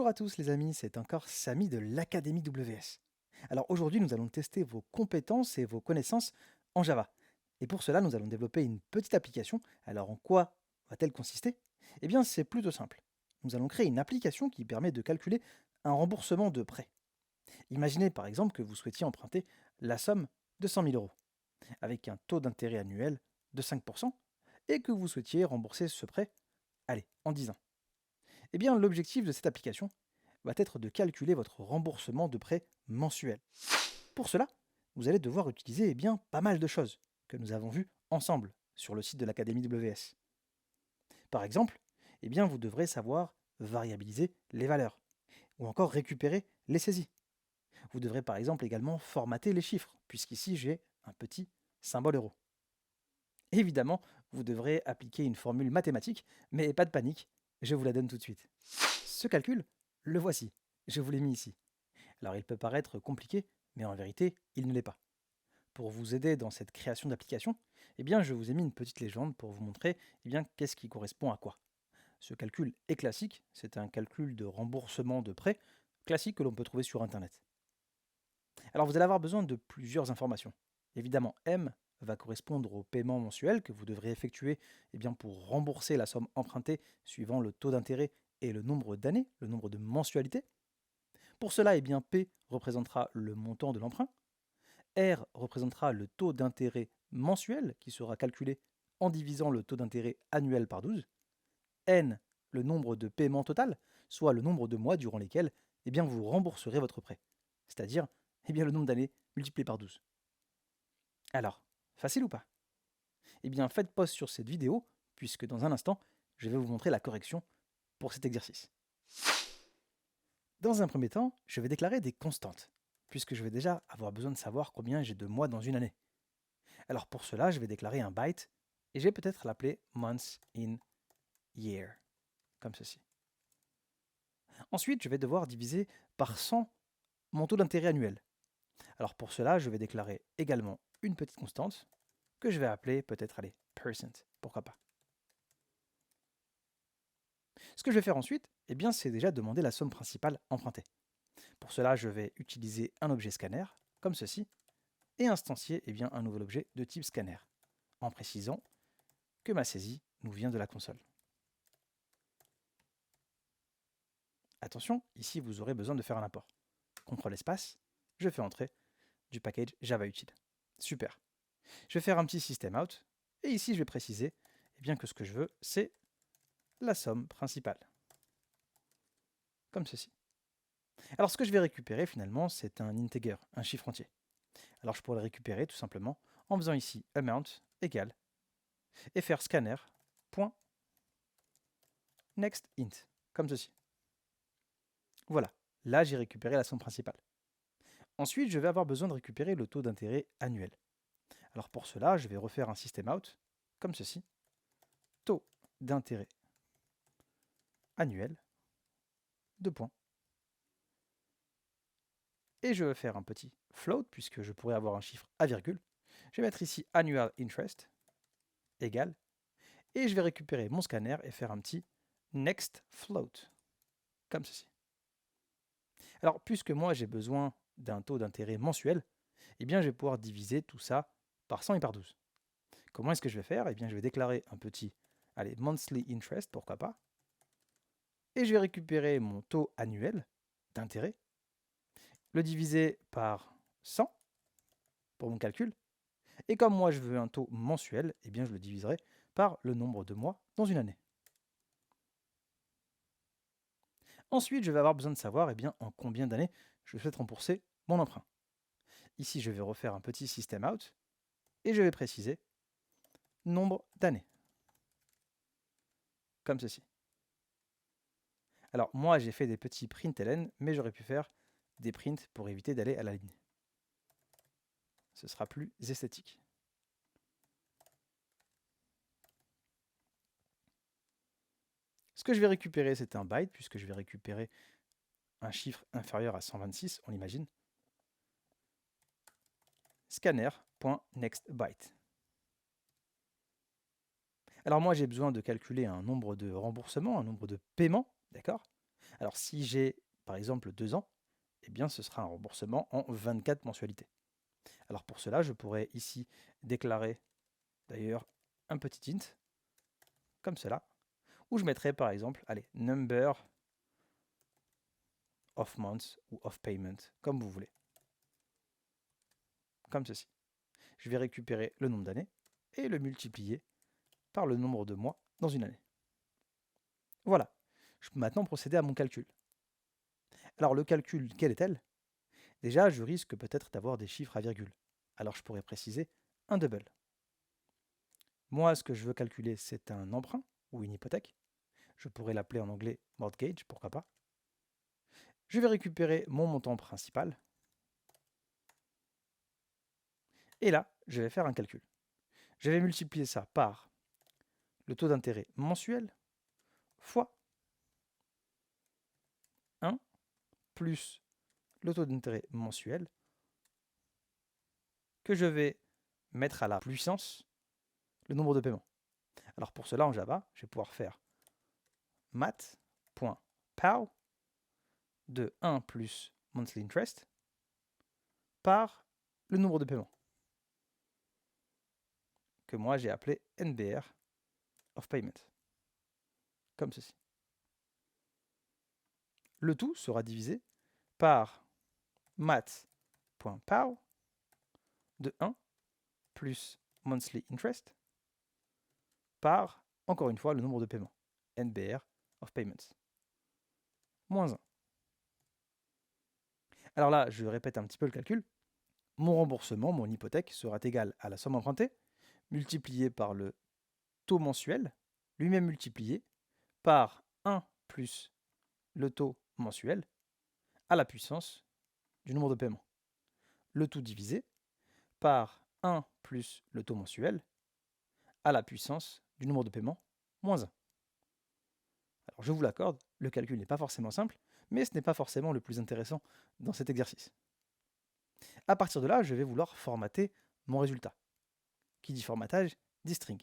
Bonjour à tous les amis, c'est encore Samy de l'Académie WS. Alors aujourd'hui nous allons tester vos compétences et vos connaissances en Java. Et pour cela nous allons développer une petite application. Alors en quoi va-t-elle consister? Eh bien c'est plutôt simple. Nous allons créer une application qui permet de calculer un remboursement de prêt. Imaginez par exemple que vous souhaitiez emprunter la somme de 100 000 euros avec un taux d'intérêt annuel de 5% et que vous souhaitiez rembourser ce prêt, allez, en 10 ans. Eh bien l'objectif de cette application va être de calculer votre remboursement de prêt mensuel. Pour cela, vous allez devoir utiliser pas mal de choses que nous avons vues ensemble sur le site de l'Académie WS. Par exemple, vous devrez savoir variabiliser les valeurs ou encore récupérer les saisies. Vous devrez par exemple également formater les chiffres, puisqu'ici j'ai un petit symbole euro. Évidemment, vous devrez appliquer une formule mathématique, mais pas de panique, je vous la donne tout de suite. Ce calcul, le voici, je vous l'ai mis ici. Alors il peut paraître compliqué, mais en vérité, il ne l'est pas. Pour vous aider dans cette création d'application, je vous ai mis une petite légende pour vous montrer qu'est-ce qui correspond à quoi. Ce calcul est classique, c'est un calcul de remboursement de prêt classique que l'on peut trouver sur Internet. Alors vous allez avoir besoin de plusieurs informations. Évidemment, M va correspondre au paiement mensuel que vous devrez effectuer pour rembourser la somme empruntée suivant le taux d'intérêt et le nombre d'années, le nombre de mensualités. Pour cela, P représentera le montant de l'emprunt, R représentera le taux d'intérêt mensuel qui sera calculé en divisant le taux d'intérêt annuel par 12, N le nombre de paiements total, soit le nombre de mois durant lesquels vous rembourserez votre prêt, c'est-à-dire le nombre d'années multiplié par 12. Alors, facile ou pas? Faites pause sur cette vidéo, puisque dans un instant, je vais vous montrer la correction pour cet exercice. Dans un premier temps, je vais déclarer des constantes, puisque je vais déjà avoir besoin de savoir combien j'ai de mois dans une année. Alors pour cela, je vais déclarer un byte, et je vais peut-être l'appeler months in year, comme ceci. Ensuite, je vais devoir diviser par 100 mon taux d'intérêt annuel. Alors pour cela, je vais déclarer également une petite constante, que je vais appeler peut-être, allez, percent, pourquoi pas. Ce que je vais faire ensuite, c'est déjà demander la somme principale empruntée. Pour cela, je vais utiliser un objet scanner, comme ceci, et instancier un nouvel objet de type scanner, en précisant que ma saisie nous vient de la console. Attention, ici vous aurez besoin de faire un import. CTRL espace, je fais entrer du package Java Util. Super. Je vais faire un petit system out, et ici je vais préciser que ce que je veux, c'est la somme principale. Comme ceci. Alors ce que je vais récupérer finalement, c'est un integer, un chiffre entier. Alors je pourrais le récupérer tout simplement en faisant ici amount égale et faire scanner.nextInt, comme ceci. Voilà, là j'ai récupéré la somme principale. Ensuite, je vais avoir besoin de récupérer le taux d'intérêt annuel. Alors pour cela, je vais refaire un system out, comme ceci. Taux d'intérêt annuel, 2 points. Et je vais faire un petit float, puisque je pourrais avoir un chiffre à virgule. Je vais mettre ici annual interest, égal. Et je vais récupérer mon scanner et faire un petit next float, comme ceci. Alors, puisque moi j'ai besoin d'un taux d'intérêt mensuel, je vais pouvoir diviser tout ça par 100 et par 12. Comment est-ce que je vais faire? Je vais déclarer un petit, allez, monthly interest, pourquoi pas. Et je vais récupérer mon taux annuel d'intérêt, le diviser par 100 pour mon calcul. Et comme moi je veux un taux mensuel, je le diviserai par le nombre de mois dans une année. Ensuite, je vais avoir besoin de savoir en combien d'années je souhaite rembourser mon emprunt. Ici, je vais refaire un petit system out et je vais préciser nombre d'années, comme ceci. Alors moi, j'ai fait des petits println, mais j'aurais pu faire des prints pour éviter d'aller à la ligne. Ce sera plus esthétique. Ce que je vais récupérer, c'est un byte, puisque je vais récupérer un chiffre inférieur à 126, on l'imagine. Scanner.nextByte. Alors moi, j'ai besoin de calculer un nombre de remboursements, un nombre de paiements, d'accord? Alors si j'ai par exemple 2 ans, eh bien ce sera un remboursement en 24 mensualités. Alors pour cela, je pourrais ici déclarer d'ailleurs un petit int, comme cela, où je mettrai par exemple, allez, number of months ou of payment, comme vous voulez. Comme ceci. Je vais récupérer le nombre d'années et le multiplier par le nombre de mois dans une année. Voilà. Je peux maintenant procéder à mon calcul. Alors le calcul, quelle est-elle? Déjà, je risque peut-être d'avoir des chiffres à virgule. Alors je pourrais préciser un double. Moi, ce que je veux calculer, c'est un emprunt ou une hypothèque. Je pourrais l'appeler en anglais mortgage, pourquoi pas. Je vais récupérer mon montant principal. Et là, je vais faire un calcul. Je vais multiplier ça par le taux d'intérêt mensuel fois 1 plus le taux d'intérêt mensuel que je vais mettre à la puissance le nombre de paiements. Alors pour cela, en Java, je vais pouvoir faire math.pow de 1 plus monthly interest par le nombre de paiements, que moi j'ai appelé NBR of payment, comme ceci. Le tout sera divisé par math.pow de 1 plus monthly interest par, encore une fois, le nombre de paiements, NBR of payments, moins 1. Alors là, je répète un petit peu le calcul. Mon remboursement, mon hypothèque, sera égal à la somme empruntée, multipliée par le taux mensuel, lui-même multiplié par 1 plus le taux mensuel, à la puissance du nombre de paiements. Le tout divisé par 1 plus le taux mensuel, à la puissance du nombre de paiements, moins 1. Alors je vous l'accorde, le calcul n'est pas forcément simple, mais ce n'est pas forcément le plus intéressant dans cet exercice. À partir de là, je vais vouloir formater mon résultat. Qui dit formatage, dit string.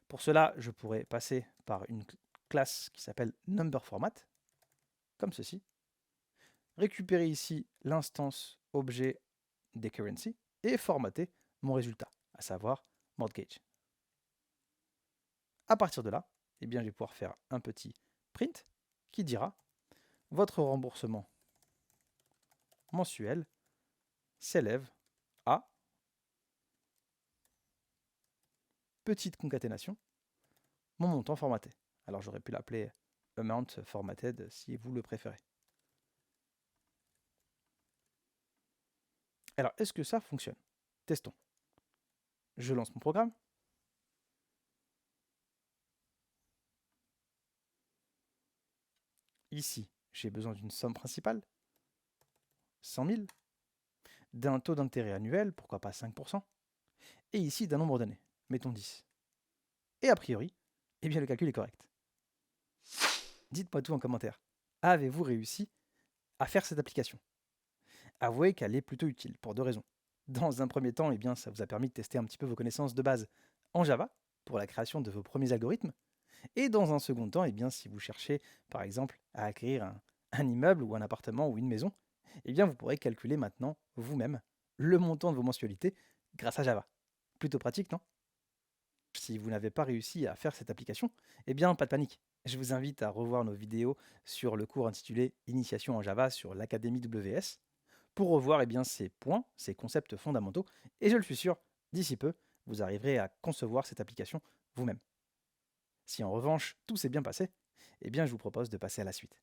Pour cela, je pourrais passer par une classe qui s'appelle numberFormat, comme ceci. Récupérer ici l'instance objet des currency et formater mon résultat, à savoir mortgage. À partir de là, eh bien, je vais pouvoir faire un petit print qui dira votre remboursement mensuel s'élève à petite concaténation mon montant formaté. Alors j'aurais pu l'appeler amount formatted si vous le préférez. Alors est-ce que ça fonctionne? Testons. Je lance mon programme. Ici, j'ai besoin d'une somme principale, 100 000, d'un taux d'intérêt annuel, pourquoi pas 5%, et ici d'un nombre d'années, mettons 10. Et a priori, eh bien le calcul est correct. Dites-moi tout en commentaire. Avez-vous réussi à faire cette application? Avouez qu'elle est plutôt utile pour 2 raisons. Dans un premier temps, eh bien, ça vous a permis de tester un petit peu vos connaissances de base en Java pour la création de vos premiers algorithmes. Et dans un second temps, eh bien, si vous cherchez par exemple à acquérir un immeuble ou un appartement ou une maison, eh bien, vous pourrez calculer maintenant vous-même le montant de vos mensualités grâce à Java. Plutôt pratique, non? Si vous n'avez pas réussi à faire cette application, eh bien, pas de panique. Je vous invite à revoir nos vidéos sur le cours intitulé Initiation en Java sur l'Académie WS pour revoir eh bien, ces points, ces concepts fondamentaux. Et je le suis sûr, d'ici peu, vous arriverez à concevoir cette application vous-même. Si en revanche tout s'est bien passé, eh bien je vous propose de passer à la suite.